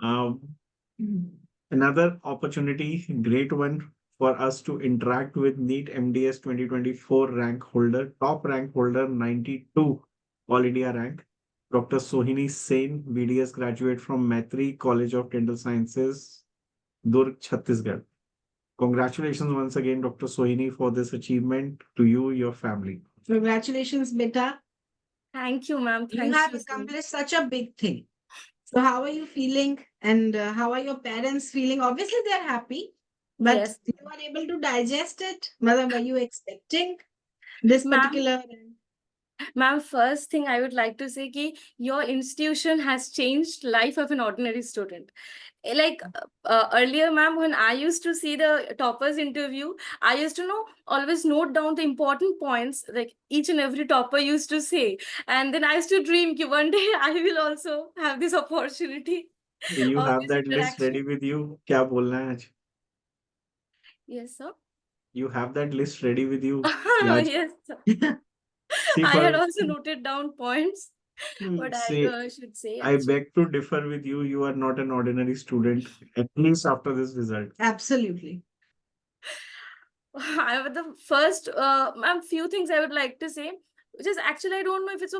Um, Another opportunity, great one for us to interact with NEET MDS 2024 rank holder, top rank holder, 92 All India rank, Dr. Sohini Sen, BDS graduate from Maitri College of Dental Sciences, Durg, Chhattisgarh. Congratulations once again, Dr. Sohini, for this achievement to you, your family. Congratulations, beta. Thank you, ma'am. You Thank have you. accomplished such a big thing. So how are you feeling and how are your parents feeling? Obviously, they're happy, but Yes, you are able to digest it. Mother, were you expecting this ma'am. particular? Ma'am, first thing I would like to say ki your institution has changed life of an ordinary student. Like earlier, ma'am, when I used to see the toppers interview, I used to know always note down the important points like each and every topper used to say, and then I used to dream ki one day I will also have this opportunity You of have this that list ready interaction. with you? क्या बोलना है आज? Yes, sir. You have that list ready with you? कि आज Yes, sir. see I had for also noted down points what I say should say I actually. beg to differ with you. You are not an ordinary student, at least after this result. Absolutely. I have the first, ma'am, few things I would like to say, which is actually I don't know if it's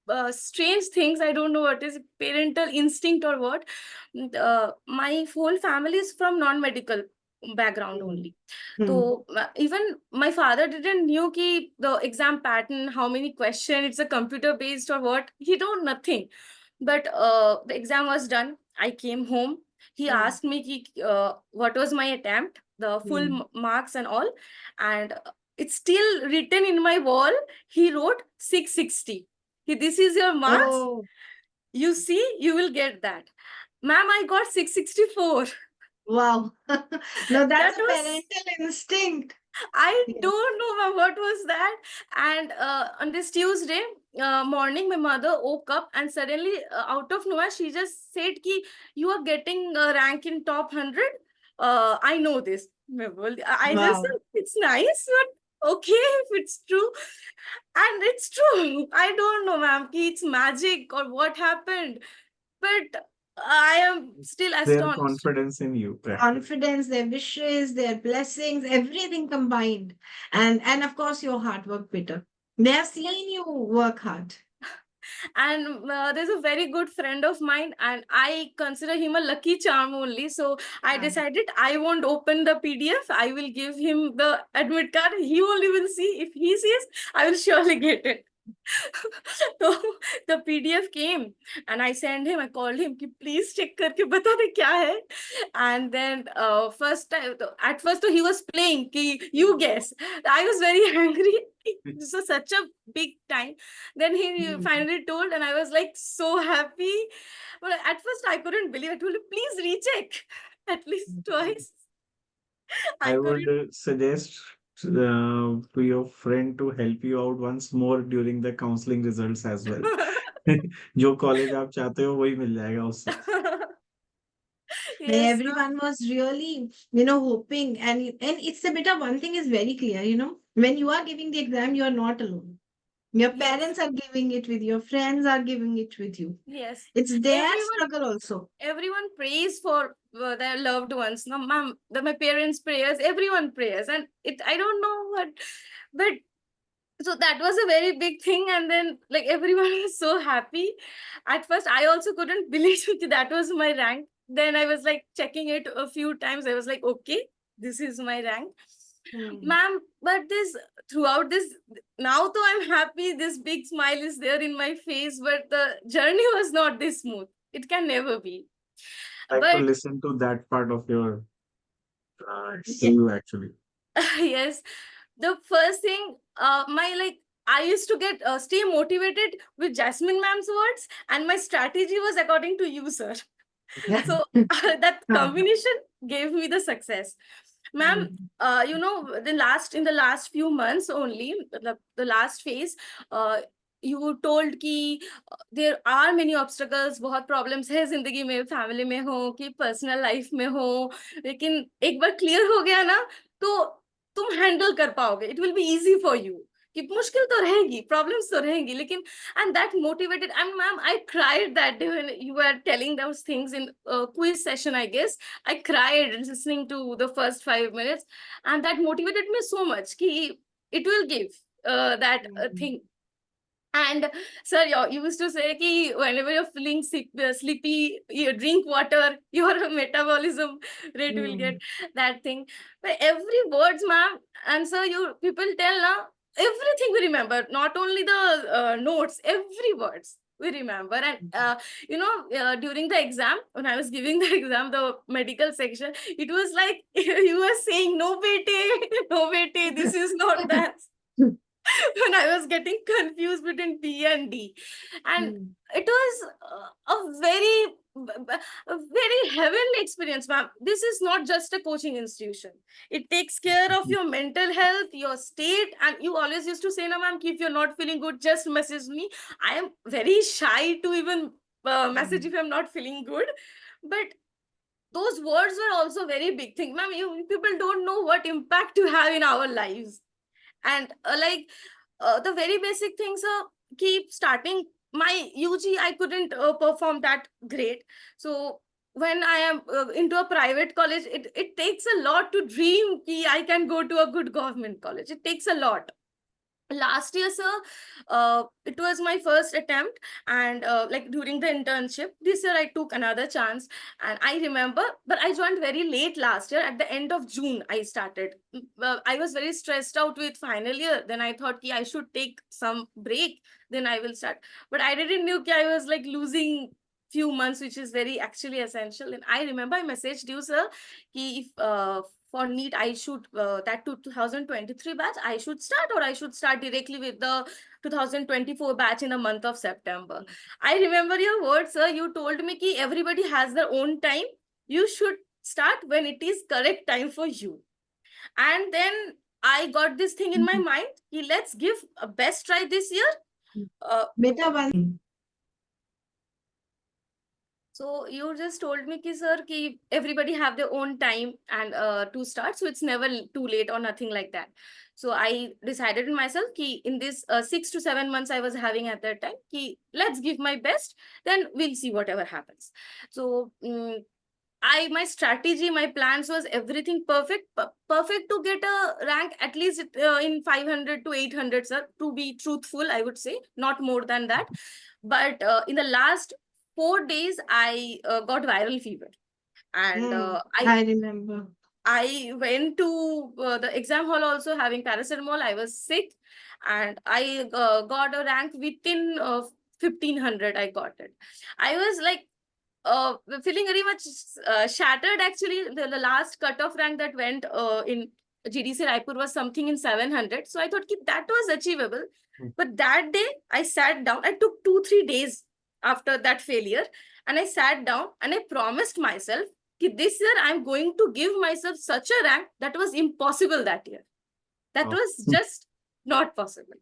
a strange things. I don't know what is parental instinct or what. My whole family is from non-medical background Hmm. only. Hmm. So even my father didn't knew ki the exam pattern, how many questions, it's a computer based or what. He don't nothing. But the exam was done. I came home. He Hmm. asked me ki, what was my attempt, the full Hmm. marks and all, and it's still written in my wall. He wrote 660. This is your marks. Oh, You see, you will get that. Ma'am, I got 664. wow. No, That that's a was, parental instinct. I Yes. don't know ma'am, what was that. And on this Tuesday morning, my mother woke up and suddenly, out of nowhere, she just said, "Ki you are getting a rank in top 100." I know this. I just Wow. said, it's nice, but okay, if it's true. And it's true. I don't know, ma'am, ki it's magic or what happened. But I am still Their astonished. confidence in you. Confidence, their wishes, their blessings, everything combined. And of course your hard work, Peter. They have Yes. seen you work hard. And there's a very good friend of mine, and I consider him a lucky charm only. So I Yeah. decided I won't open the PDF. I will give him the admit card. He only will see. If he sees, I will surely get it. So the PDF came and I sent him, I called him कि please check करके बता दे क्या है. And then first time, at first he was playing कि you guess. I was very angry. This was such a big time. Then he Hmm. finally told, and I was like so happy. But at first I couldn't believe. I told him, please recheck at least twice. I I would couldn't. suggest to your friend to help you out once more during the counseling results as well. जो college आप चाहते हो वही मिल जाएगा उससे. Yes, sir. Everyone was really, hoping. And it's a bit of one thing is very clear, when you are giving the exam, you are not alone. Your Yes, parents are giving it with your friends are giving it with you. yes. It's their Everyone, struggle also. everyone prays for their loved ones. No, ma'am, my parents' prayers, everyone prayers, and it. I don't know what, but so that was a very big thing. And then like everyone was so happy. At first, I also couldn't believe that was my rank. Then I was like checking it a few times. I was like, okay, this is my rank. Hmm. Ma'am, but this throughout this, now though I'm happy, this big smile is there in my face, but the journey was not this smooth. It can never be. Like to But listen to that part of your Yeah. interview actually. yes, the first thing, my like I used to get stay motivated with Jasmine ma'am's words, and my strategy was according to you, sir. So that Huh. combination gave me the success. Ma'am, Hmm. in the last few months only, the last phase, you told कि there are many obstacles, बहुत problems है जिंदगी में, family में हो कि personal life में हो, लेकिन एक बार clear हो गया ना, तो तुम handle कर पाओगे. It will be easy for you. कि मुश्किल तो रहेगी, problems तो रहेंगी, लेकिन and that motivated. And ma'am, I cried that day when you were telling those things in quiz session, I guess. I cried listening to the first 5 minutes, and that motivated me so much कि it will give that thing. And sir, you used to say कि whenever you're feeling sleepy, you drink water, your metabolism rate will get that thing. But every words, ma'am, and sir, you people tell now, everything we remember, not only the notes, every words we remember. And during the exam, when I was giving the exam, the medical section, it was like you were saying, no bete, no bete, this is not that. When I was getting confused between B and D. And it was a very heavenly experience, ma'am. This is not just a coaching institution. It takes care of your mental health, your state. And you always used to say, no, ma'am, if you're not feeling good, just message me. I am very shy to even message if I'm not feeling good. But those words were also very big thing. Ma'am, you people don't know what impact you have in our lives. And the very basic things keep starting my UG, I couldn't perform that great. So when I am into a private college, it takes a lot to dream ki I can go to a good government college. It takes a lot. Last year, sir, it was my first attempt, and like during the internship, this year I took another chance. And I remember, but I joined very late last year. At the end of June I started. I was very stressed out with final year. Then I thought ki I should take some break, then I will start. But I didn't know ki I was like losing few months, which is very actually essential. And I remember I messaged you, sir, ki if for NEET, I should, that 2023 batch, I should start, or I should start directly with the 2024 batch in the month of September. I remember your words, sir. You told me ki everybody has their own time. You should start when it is correct time for you. And then I got this thing in my mind, ki let's give a best try this year. So you just told me ki sir ki everybody have their own time and to start, so it's never too late or nothing like that. So I decided in myself ki in this 6 to 7 months I was having at that time ki let's give my best, then we'll see whatever happens. So my strategy, my plans was everything perfect to get a rank at least in 500 to 800, sir, to be truthful, I would say, not more than that. But in the last 4 days, I got viral fever. And I remember. I went to the exam hall also having paracetamol. I was sick, and I got a rank within 1500. I got it. I was like feeling very much shattered. Actually, the last cutoff rank that went in GDC Raipur was something in 700. So I thought that was achievable. But that day, I sat down. I took 2-3 days after that failure, and I sat down and I promised myself that this year I'm going to give myself such a rank that was impossible that year. That was just not possible.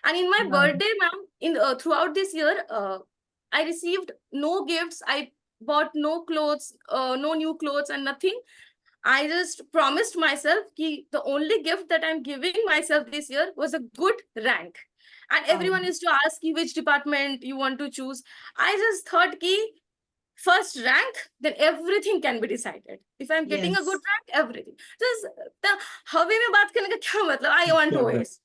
And in my birthday, ma'am, in throughout this year, I received no gifts. I bought no clothes, no new clothes and nothing. I just promised myself that the only gift that I'm giving myself this year was a good rank. And everyone used to ask you which department you want to choose. I just thought ki first rank, then everything can be decided. If I'm getting a good rank, everything. Just the hawe mein baat karne ka kya matlab? I want OS.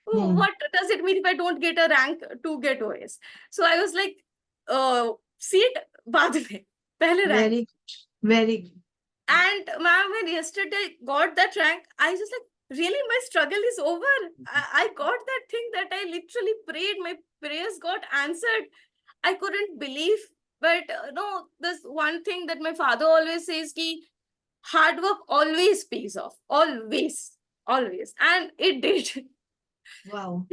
What does it mean if I don't get a rank to get OS? So I was like, seat baad mein, pehle rank. Very good. And ma'am, when yesterday got that rank, I just like, really, my struggle is over. I got that thing that I literally prayed. My prayers got answered. I couldn't believe. But no, there's one thing that my father always says ki hard work always pays off. Always. Always. And it did. Wow.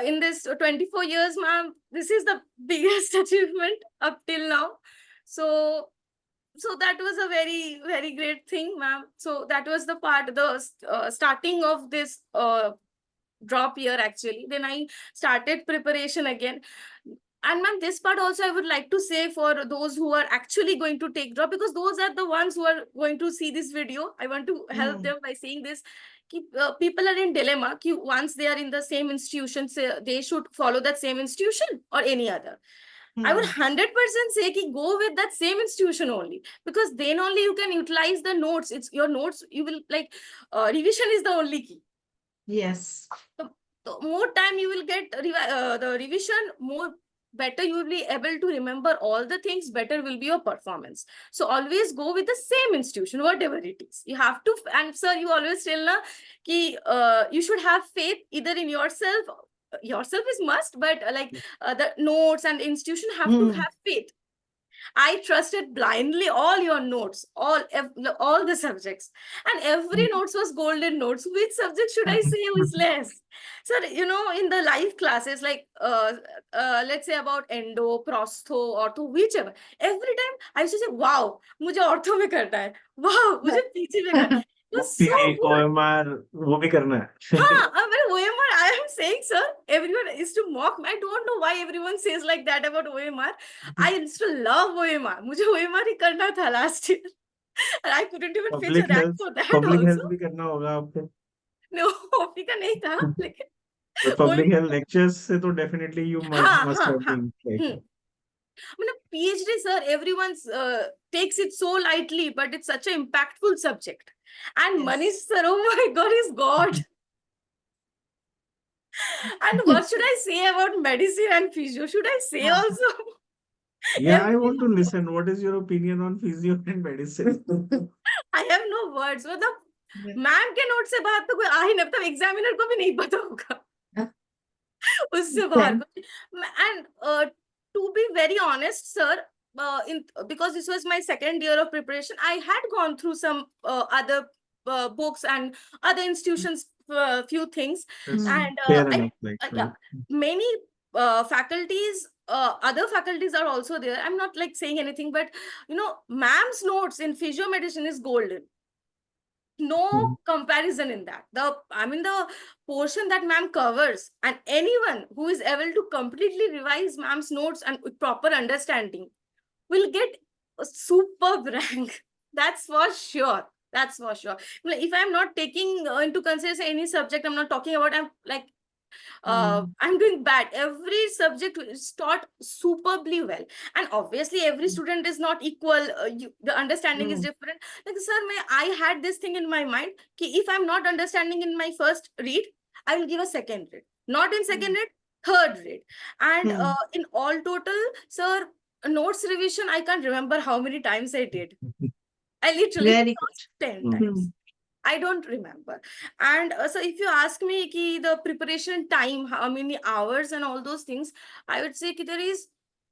In this 24 years, ma'am, this is the biggest achievement up till now. So that was a very, very great thing, ma'am. So that was the part, the starting of this drop year, actually. Then I started preparation again. And ma'am, this part also I would like to say for those who are actually going to take drop, because those are the ones who are going to see this video. I want to help them by saying this. people are in dilemma कि once they are in the same institution, they should follow that same institution or any other. I would 100% say ki go with that same institution only, because then only you can utilize the notes. It's your notes. You will like revision is the only key. Yes. So more time you will get the revision, more better you will be able to remember all the things, better will be your performance. So always go with the same institution, whatever it is. You have to, and sir, you always tell na ki you should have faith either in yourself. Yourself is must, but the notes and the institution have to have faith. I trusted blindly all your notes, all the subjects, and every notes was golden notes. Which subject should I say is less? So in the live classes, like let's say about endo, prostho, ortho, whichever. Every time I used to say, "Wow, मुझे ortho में करना है. Wow, मुझे PG में करना है." It was so good. OMR वो भी करना है. OMR, I am saying, sir, everyone used to mock me. I don't know why everyone says like that about OMR. I used to love OMR. मुझे OMR ही करना था last year. And I couldn't even fetch a rank for that Public health also. भी करना होगा आपको. No, OP का नहीं था, लेकिन Public health lectures से तो definitely you must have been like. I mean, PhD, sir, everyone takes it so lightly, but it's such an impactful subject. And Manish, sir, oh my God, is God. And what should I say about medicine and physio? Should I say also? Yeah, I want to listen. What is your opinion on physio and medicine? I have no words. मतलब ma'am के note से बाहर तो कोई आ ही नहीं, मतलब examiner को भी नहीं पता होगा उससे बाहर. And to be very honest, sir, because this was my second year of preparation, I had gone through some other books and other institutions, few things, and many faculties, other faculties are also there. I'm not like saying anything, but ma'am's notes in physio medicine is golden. No comparison in that. The portion that ma'am covers, and anyone who is able to completely revise ma'am's notes and with proper understanding will get a superb rank. That's for sure. That's for sure. If I'm not taking into consideration any subject, I'm not talking about, I'm doing bad. Every subject is taught superbly well, and obviously every student is not equal. The understanding is different. Like, sir, I had this thing in my mind कि if I'm not understanding in my first read, I will give a second read. Not in second read, third read. And in all total, sir, notes revision, I can't remember how many times I did. I literally 10 times. I don't remember. And so if you ask me ki the preparation time, how many hours and all those things, I would say ki there is,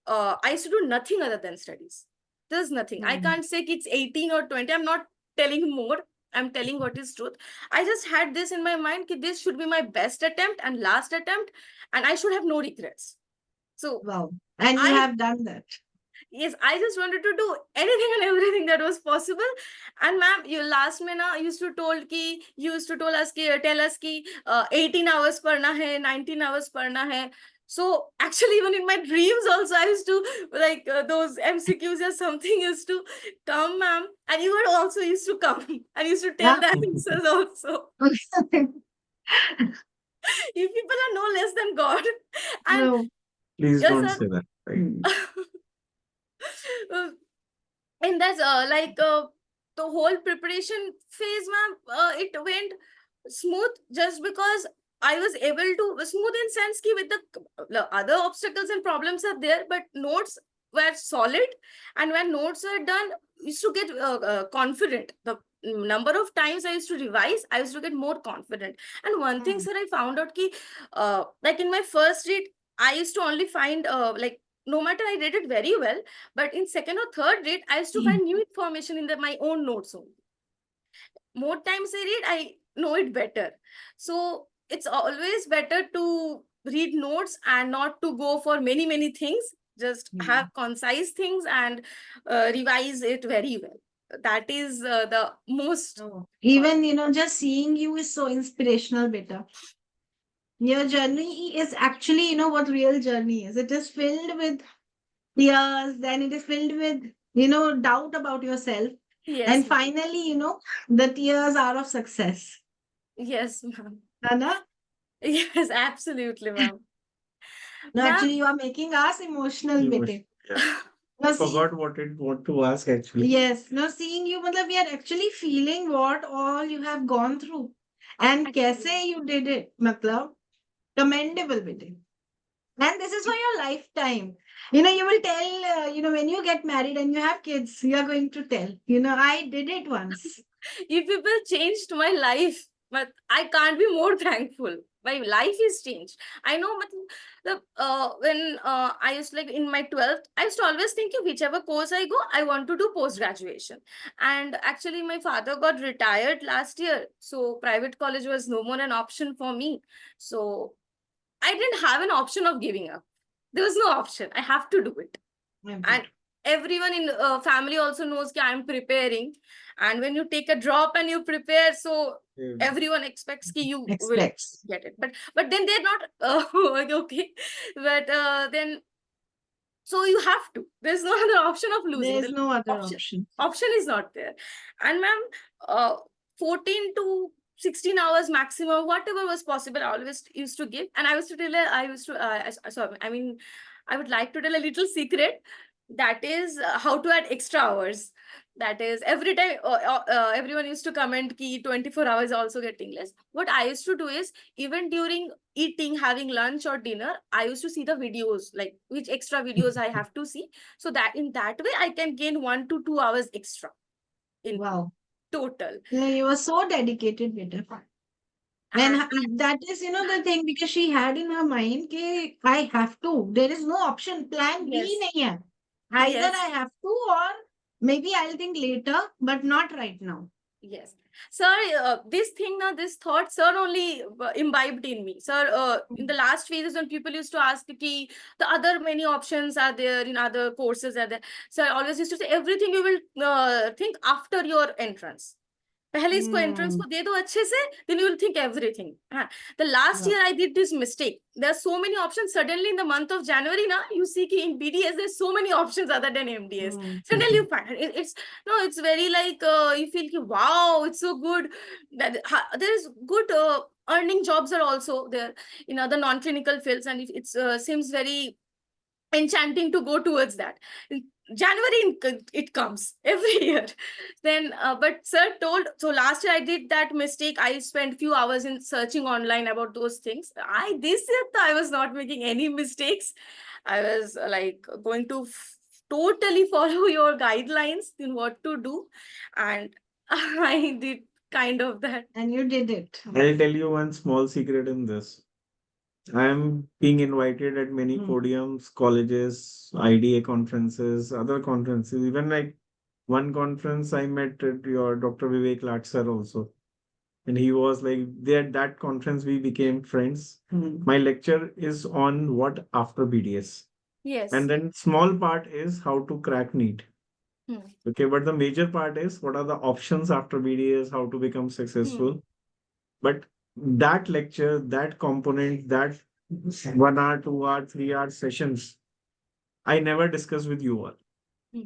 I used to do nothing other than studies. There's nothing. I can't say ki it's 18 or 20. I'm not telling more. I'm telling what is truth. I just had this in my mind ki this should be my best attempt and last attempt, and I should have no regrets. So wow. And you have done that. Yes, I just wanted to do anything and everything that was possible. And ma'am, you last mena used to tell us ki 18 hours parna hai, 19 hours parna hai. So actually, even in my dreams also, I used to like those MCQs or something used to come, ma'am, and you were also used to come and used to tell the answers also. You people are no less than God. And no, please don't say that. And that's the whole preparation phase, ma'am, it went smooth just because I was able to smooth in sense ki with the other obstacles and problems are there, but notes were solid, and when notes were done, used to get confident. The number of times I used to revise, I used to get more confident. And one thing, sir, I found out ki like in my first read, I used to only find no matter I read it very well, but in second or third read, I used to find new information in my own notes only. More times I read, I know it better. So it's always better to read notes and not to go for many things. Just have concise things and revise it very well. That is the most. Even, just seeing you is so inspirational, beta. Your journey is actually, what real journey is. It is filled with fears, then it is filled with, doubt about yourself. Yes. And finally, the tears are of success. Yes, ma'am. है ना? Yes, absolutely, ma'am. No, Ma'am, actually, you are making us emotional, bete. Yeah. No, I forgot what to ask actually. yes, no, seeing you, matlab, we are actually feeling what all you have gone through. And kaise you did it, matlab, commendable, bete. And this is for your lifetime. You know, you will tell, when you get married and you have kids, you are going to tell, I did it once. you people changed my life, but I can't be more thankful. My life is changed. I know, but when I used like in my 12th, I used to always think whichever course I go, I want to do post graduation. And actually, my father got retired last year, so private college was no more an option for me. So I didn't have an option of giving up. There was no option. I have to do it. And everyone in the family also knows that I'm preparing. And when you take a drop and you prepare, so everyone expects that you will Expects. get it. But then they're not okay. But then so you have to. There's no other option of losing. There's The no other option. option is not there. And ma'am, 14 to 16 hours maximum, whatever was possible, I always used to give. And I used to tell her, I would like to tell a little secret. That is how to add extra hours. That is every time everyone used to comment ki 24 hours also getting less. What I used to do is even during eating, having lunch or dinner, I used to see the videos, like which extra videos I have to see. So that in that way, I can gain 1 to 2 hours extra in Wow. total. Yeah, you were so dedicated, beta. And that is, the thing, because she had in her mind, कि I have to. There is no option. Plan B Yes. nahi hai. Either Yes. I have to, or maybe I'll think later, but not right now. Yes. Sir, this thing now, this thought, sir only imbibed in me. Sir, in the last phases when people used to ask ki, the other many options are there in other courses are there. Sir, I always used to say everything you will think after your entrance. पहले इसको entrance को दे दो अच्छे से, then you will think everything. The last year I did this mistake. There are so many options. Suddenly in the month of January, now you see ki in BDS there's so many options other than MDS. Suddenly you find it's very like you feel ki, wow, it's so good. That there is good earning jobs are also there in other non-clinical fields, and it seems very enchanting to go towards that. In January it comes every year. Then but sir told, so last year I did that mistake. I spent few hours in searching online about those things. This year I was not making any mistakes. I was like going to totally follow your guidelines in what to do, and I did kind of that. And you did it. I'll tell you one small secret in this. I am being invited at many podiums, colleges, IDA conferences, other conferences. Even like one conference I met at your Dr. Vivek Lat sir also. And he was like, there at that conference we became friends. My lecture is on what after BDS. Yes. And then small part is how to crack NEET. Okay, but the major part is what are the options after BDS, how to become successful. But that lecture, that component, that 1 hour, 2 hour, 3 hour sessions, I never discuss with you all,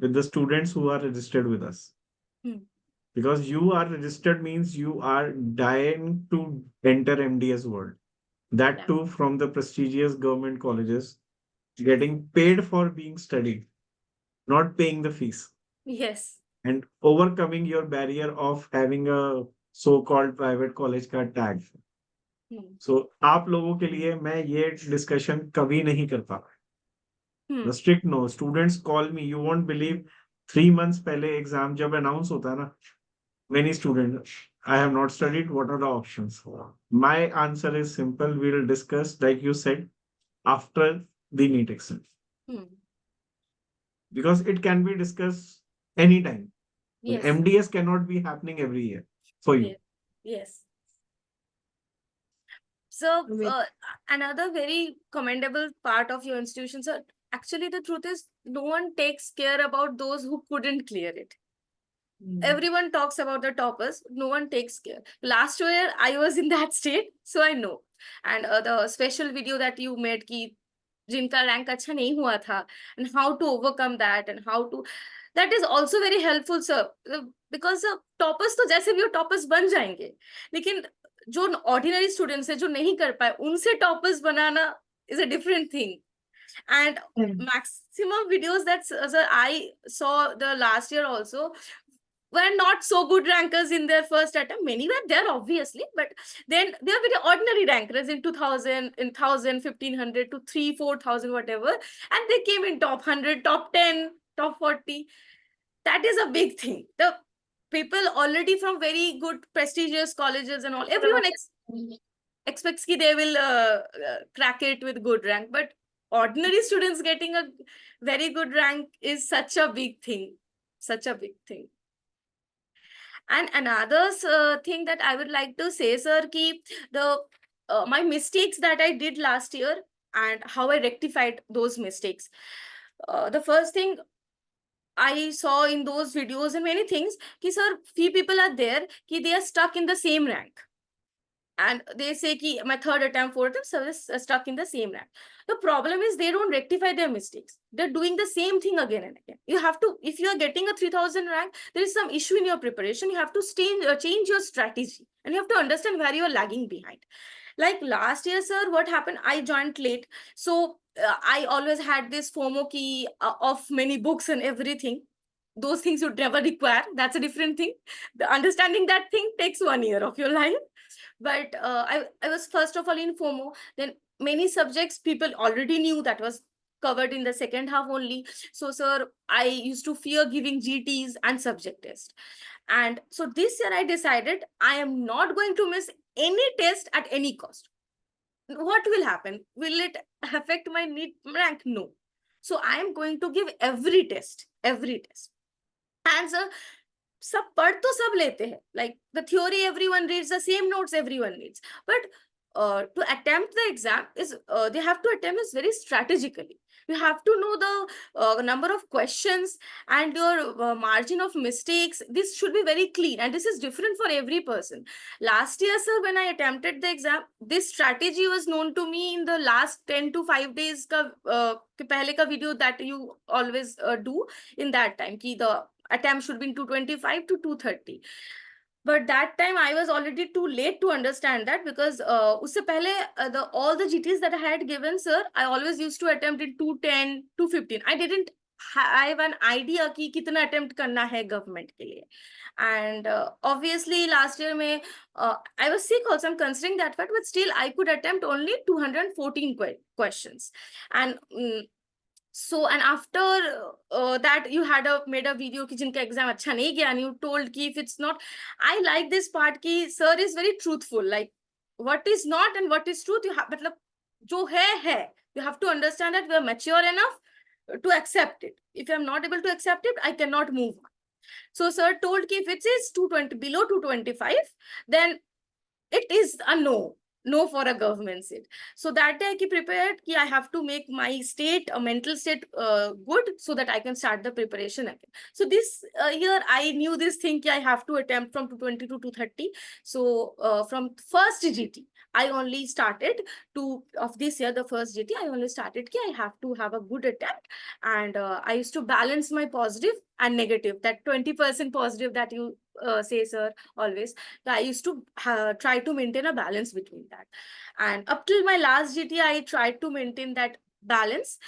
with the students who are registered with us. Because you are registered means you are dying to enter MDS world. That too from the prestigious government colleges, getting paid for being studied, not paying the fees. Yes. And overcoming your barrier of having a so-called private college का tag. So आप लोगों के लिए मैं ये discussion कभी नहीं करता. The strict no. Students call me. You won't believe 3 months पहले exam जब announce होता है ना, many students, I have not studied. What are the options? My answer is simple. We'll discuss, like you said, after the NEET exam. Because it can be discussed anytime. Yes. MDS cannot be happening every year for you. Yes. So another very commendable part of your institution, sir, actually the truth is no one takes care about those who couldn't clear it. Everyone talks about the toppers, no one takes care. Last year I was in that state, so I know. And the special video that you made ki jinka rank acha nahi hua tha, and how to overcome that, and how to, that is also very helpful, sir. Because toppers to jaise bhi toppers ban jayenge, lekin जो ordinary students है जो नहीं कर पाए उनसे toppers banana is a different thing. And maximum videos that I saw the last year also were not so good rankers in their first attempt. Many were there, obviously, but then they are very ordinary rankers in 2000, in 1000, 1500 to 3, 4000, whatever. And they came in top 100, top 10, top 40. That is a big thing. The people already from very good, prestigious colleges and all, everyone expects that they will crack it with good rank. But ordinary students getting a very good rank is such a big thing. Such a big thing. And another thing that I would like to say, sir, ki my mistakes that I did last year and how I rectified those mistakes. The first thing I saw in those videos and many things, ki sir, few people are there, ki they are stuck in the same rank. And they say ki my third attempt, fourth attempt, so is stuck in the same rank. The problem is they don't rectify their mistakes. They're doing the same thing again and again. You have to, if you are getting a 3000 rank, there is some issue in your preparation. You have to change your strategy and you have to understand where you are lagging behind. Like last year, sir, what happened? I joined late. So I always had this FOMO key of many books and everything. Those things you never require. That's a different thing. The understanding that thing takes 1 year of your life. But I was first of all in FOMO. Then many subjects people already knew that was covered in the second half only. So, sir, I used to fear giving GTs and subject test. And so this year I decided I am not going to miss any test at any cost. What will happen? Will it affect my NEET rank? No. So I am going to give every test. And sir, सब पढ़ तो सब लेते हैं, like the theory everyone reads, the same notes everyone reads, but to attempt the exam is they have to attempt this very strategically. You have to know the number of questions and your margin of mistakes. This should be very clean, and this is different for every person. Last year, sir, when I attempted the exam, this strategy was known to me in the last 10 to 5 days ka pehle ka video that you always do in that time ki the attempt should be in 225 to 230. But that time I was already too late to understand that, because usse pehle all the GTs that I had given, sir, I always used to attempt in 210, 215. I didn't have an idea ki kitna attempt karna hai government ke liye. And obviously last year I was sick also, I'm considering that fact, but still I could attempt only 214 questions. And so, and after that, you had made a video ki jinka exam acha nahi gaya, and you told ki if it's not, I like this part ki sir is very truthful, like what is not and what is truth, you have, matlab, jo hai, you have to understand that we are mature enough to accept it. If I'm not able to accept it, I cannot move on. So sir told ki if it is 220, below 225, then it is a no for a government seat. So that day I prepared ki I have to make my state, a mental state good, so that I can start the preparation again. So this year I knew this thing ki I have to attempt from 220 to 230. So from first GT, I only started of this year, the first GT, I only started ki I have to have a good attempt. And I used to balance my positive and negative, that 20% positive that you say, sir, always. So I used to try to maintain a balance between that. And up till my last GT, I tried to maintain that balance.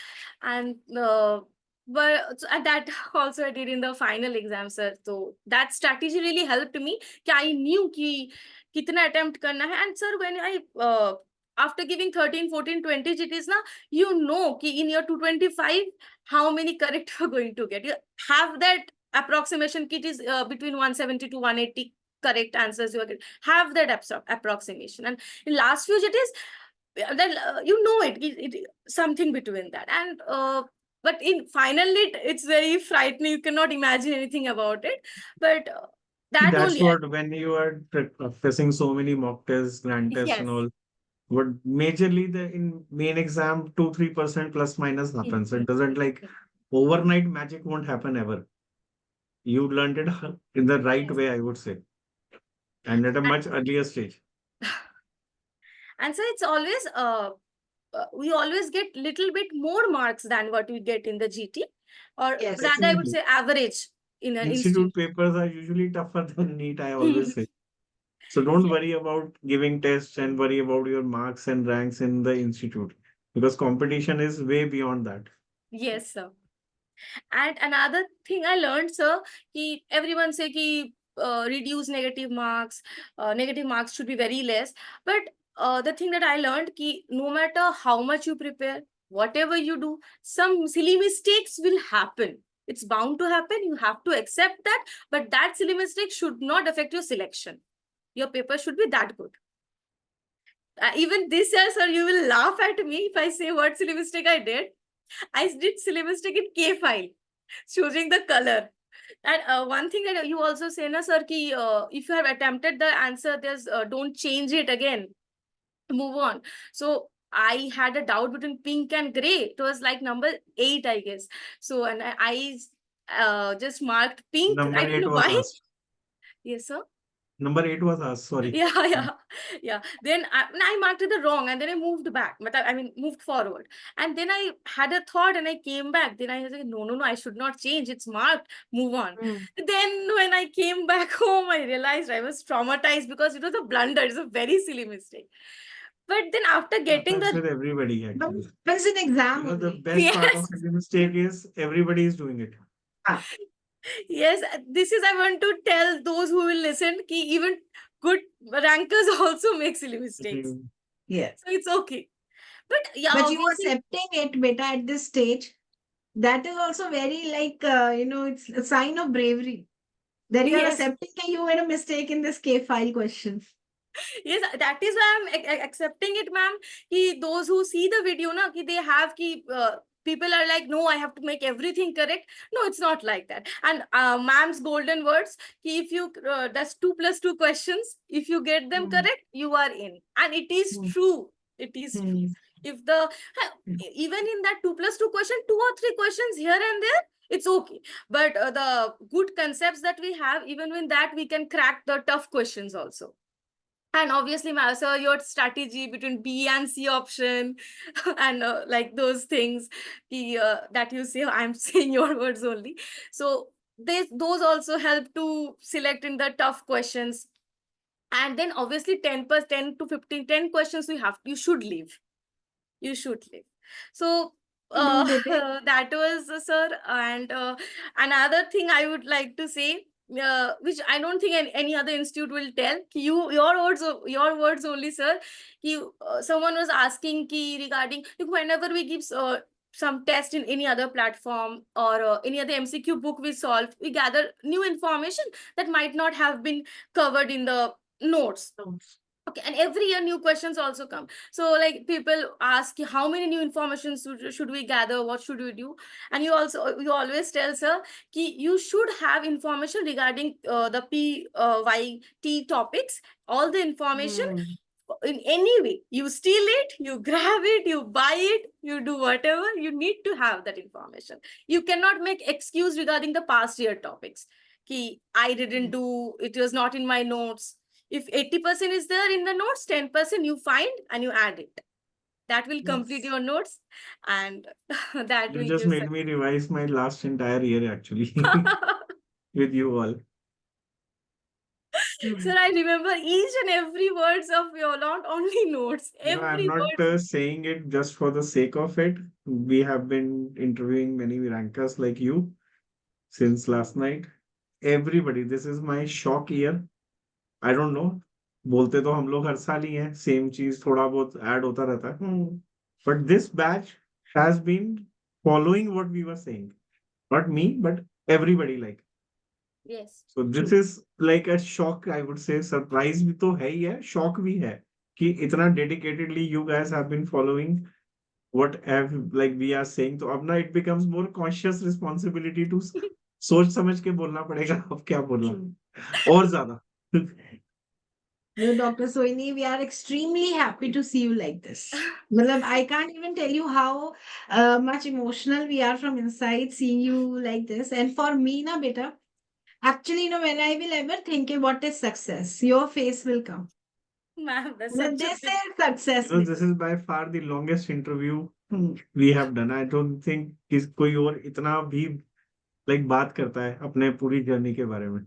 And and that also I did in the final exam, sir. So that strategy really helped me. I knew ki kitna attempt karna hai. And sir, when I after giving 13, 14, 20 GTs, na, you know ki in your 225, how many correct you are going to get. You have that approximation kit is between 170 to 180 correct answers you are getting. Have that approximation. And in last few GTs, then you know it something between that. And but in finally it's very frightening. You cannot imagine anything about it. But that That's only. what, when you are facing so many mock tests, grand tests, Yes. and all, what majorly in main exam 2-3% plus minus happens. It doesn't, like, overnight magic won't happen ever. You learned it in the right way, I would say, and at a much earlier stage. And so it's always we always get little bit more marks than what we get in the GT, or Yes. rather I would say average in an Institute papers are usually tougher than NEET, I always say. So don't worry about giving tests and worry about your marks and ranks in the institute because competition is way beyond that. Yes, sir. And another thing I learned, sir, ki everyone say ki reduce negative marks should be very less. But the thing that I learned ki no matter how much you prepare, whatever you do, some silly mistakes will happen. It's bound to happen. You have to accept that. But that silly mistake should not affect your selection. Your paper should be that good. Even this year, sir, you will laugh at me if I say what silly mistake I did. I did silly mistake in K file, choosing the color. And one thing that you also say, na sir, ki if you have attempted the answer, there's don't change it again. Move on. So I had a doubt between pink and gray. It was like number 8, I guess. So and I just marked pink. Number I don't 8 know was why. asked. Yes, sir. Number 8 was asked, sorry. Yeah. Then I marked it the wrong, and then I moved back. But I mean, moved forward. And then I had a thought, and I came back. Then I was like, no, I should not change. It's marked. Move on. Then when I came back home, I realized I was traumatized because it was a blunder. It's a very silly mistake. But then after getting Happens the with everybody But actually. it's an exam Because the only. best part of yes, the mistake is everybody is doing it. yes, this is I want to tell those who will listen. Ki even good rankers also make silly mistakes. Mhm. Yes. So it's okay. But yeah, But you obviously, accepting it, beta, at this stage, that is also very like, it's a sign of bravery. That you are yes, accepting that you made a mistake in this K file question. yes, that is why I'm accepting it, ma'am. Ki those who see the video, na, ki they have ki people are like, no, I have to make everything correct. No, it's not like that. And ma'am's golden words, ki if you that's 2 plus 2 questions. If you get them Mm. correct, you are in, and it is Mm. true. It is true. Mm. If the Mm. even in that 2 plus 2 question, 2 or 3 questions here and there, it's okay. But the good concepts that we have, even with that, we can crack the tough questions also. And obviously, sir, your strategy between B and C option and like those things that you say, I'm saying your words only. So those also help to select in the tough questions. And then obviously 10 to 15, 10 questions you should leave. You should leave. So Do beta. that was, sir. And another thing I would like to say, which I don't think any other institute will tell. Ki your words only, sir. Someone was asking ki regarding like, whenever we give some test in any other platform or any other MCQ book we solve, we gather new information that might not have been covered in the notes. Okay, and every year new questions also come. So like people ask how many new information should we gather, what should we do? And you always tell, sir, ki you should have information regarding the PYT topics, all the information. Mm. In any way, you steal it, you grab it, you buy it, you do whatever, you need to have that information. You cannot make excuse regarding the past year topics. Ki I didn't do, it was not in my notes. If 80% is there in the notes, 10% you find and you add it. That will complete Yes. your notes, and that You will just give made me revise my last entire year actually with you all. Sir, I remember each and every words of your, not only notes, No, I'm every not word. saying it just for the sake of it. We have been interviewing many rankers like you since last night. Everybody, this is my shock year. I don't know. बोलते तो हम लोग हर साल ही हैं, same चीज थोड़ा बहुत add होता रहता है. But this batch has been following what we were saying. Not me, but everybody like. Yes. So this is like a shock, I would say. Surprise भी तो है ही है, shock भी है कि इतना dedicatedly you guys have been following what have like we are saying. तो अब ना it becomes more conscious responsibility to सोच समझ के बोलना पड़ेगा अब क्या बोलना और ज्यादा. No, Dr. Sohini, we are extremely happy to see you like this. Matlab, I can't even tell you how much emotional we are from inside seeing you like this. And for me, na beta, actually, when I will ever think what is success, your face will come. Ma'am, that's Matlab, such a this big. is success. This is by far the longest interview Hmm. we have done. I don't think कोई और इतना भी like बात करता है अपने पूरी journey के बारे में.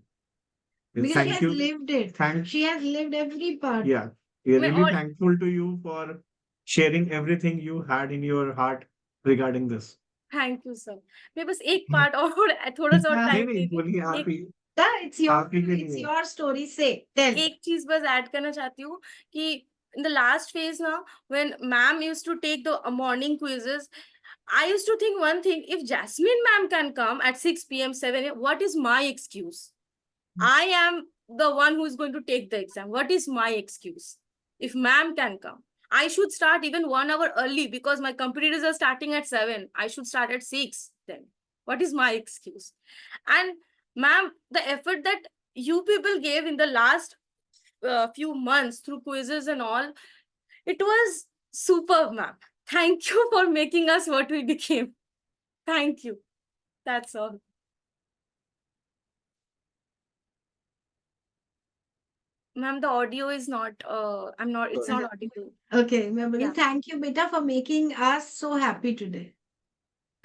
Because she Thank has you. lived it. Thank She has lived every part. Yeah, we are May really all- thankful to you for sharing everything you had in your heart regarding this. Thank you, sir. मैं बस एक part और थोड़ा सा और हाँ, नहीं time नहीं दीजिए. बोलिए आप एक- ही Yeah, आप ही के it's लिए your story. Say, tell. एक चीज बस ऐड करना चाहती हूँ कि in the last phase now, when ma'am used to take the morning quizzes, I used to think one thing: if Jasmine ma'am can come at 6 p.m., 7 a.m., what is my excuse? I am the one who is going to take the exam. What is my excuse? If ma'am can come, I should start even 1 hour early because my competitors are starting at 7. I should start at 6 then. What is my excuse? And ma'am, the effort that you people gave in the last few months through quizzes and all, it was superb, ma'am. Thank you for making us what we became. Thank you. That's all. Ma'am, the audio is not, it's not audible. Okay, Mabel, Yeah. thank you, beta, for making us so happy today.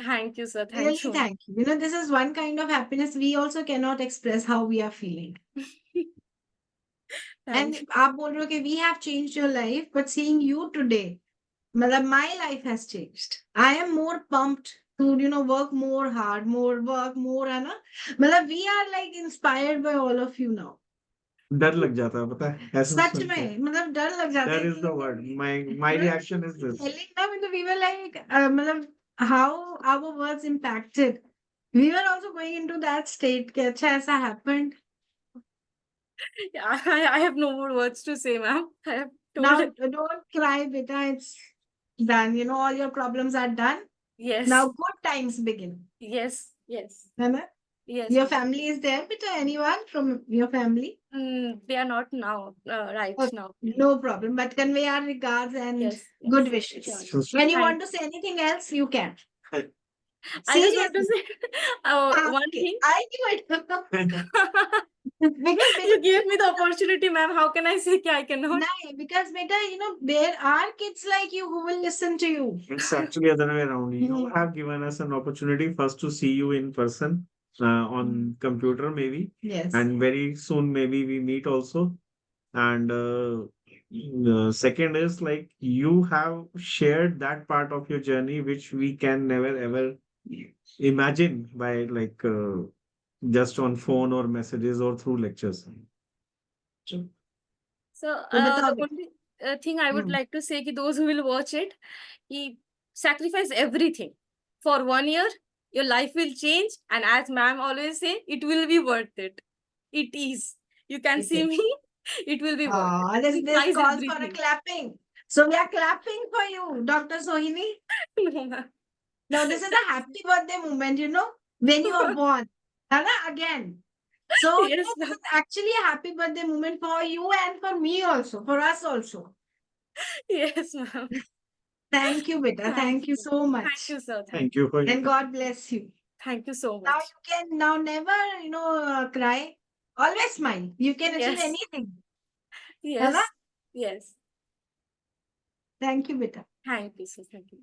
Thank you, sir. Thank Really, you. thank you. You know, this is one kind of happiness we also cannot express how we are feeling. Thank And आप बोल रहे हो कि we have changed your life, but seeing you today, मतलब my life has changed. I am more pumped to, you know, work more hard, more work, more, है ना? मतलब we are like inspired by all of you now. डर लग जाता है पता है ऐसा सच सुन के में मतलब डर लग जाता that है is the word my reaction is this telling ना मतलब we were like मतलब how our words impacted. We were also going into that state कि अच्छा ऐसा happened. Yeah, I have no more words to say, ma'am. I have told Now it. don't cry, beta. It's done. You know all your problems are done. Yes. Now good times begin. Yes. Yes. है ना? Yes. Your ma'am. family is there, beta. Anyone from your family? They are not now, right Okay, now. no problem. But convey our regards and Yes. good Yes. wishes. Sure. When you Thank- want to say anything else, you can. I just want to say one Okay, thing. I knew it. Because You gave me the opportunity, ma'am. How can I say that I cannot? no, because beta, you know, there are kids like you who will listen to you. it's actually other way around you have given us an opportunity first to see you in person on computer maybe Yes. and very soon maybe we meet also and the second is like you have shared that part of your journey which we can never ever imagine by like just on phone or messages or through lectures. True. So तो बताओ the बेटा। only thing I would Hmm. like to say, कि those who will watch it, he sacrifice everything for 1 year. Your life will change, and as ma'am always say, it will be worth it. It is. You can It see is. me. It will be worth it. This Sacrifice calls for a everything. clapping. So we are clapping for you, Dr. Sohini. No, ma'am. Now this is a happy birthday moment, you know, when you are born. Hana, again. So you Yes, know, this ma'am. is actually a happy birthday moment for you and for me also, for us also. Yes, ma'am. Thank you, beta. Thank you so much. Thank you, sir. Thank you for And God bless you. Thank you so Now much. you can now never, you know, cry. Always smile. You can achieve Yes. anything. Yes. Hana? Yes. Thank you, beta. Thank you, sir. Thank you.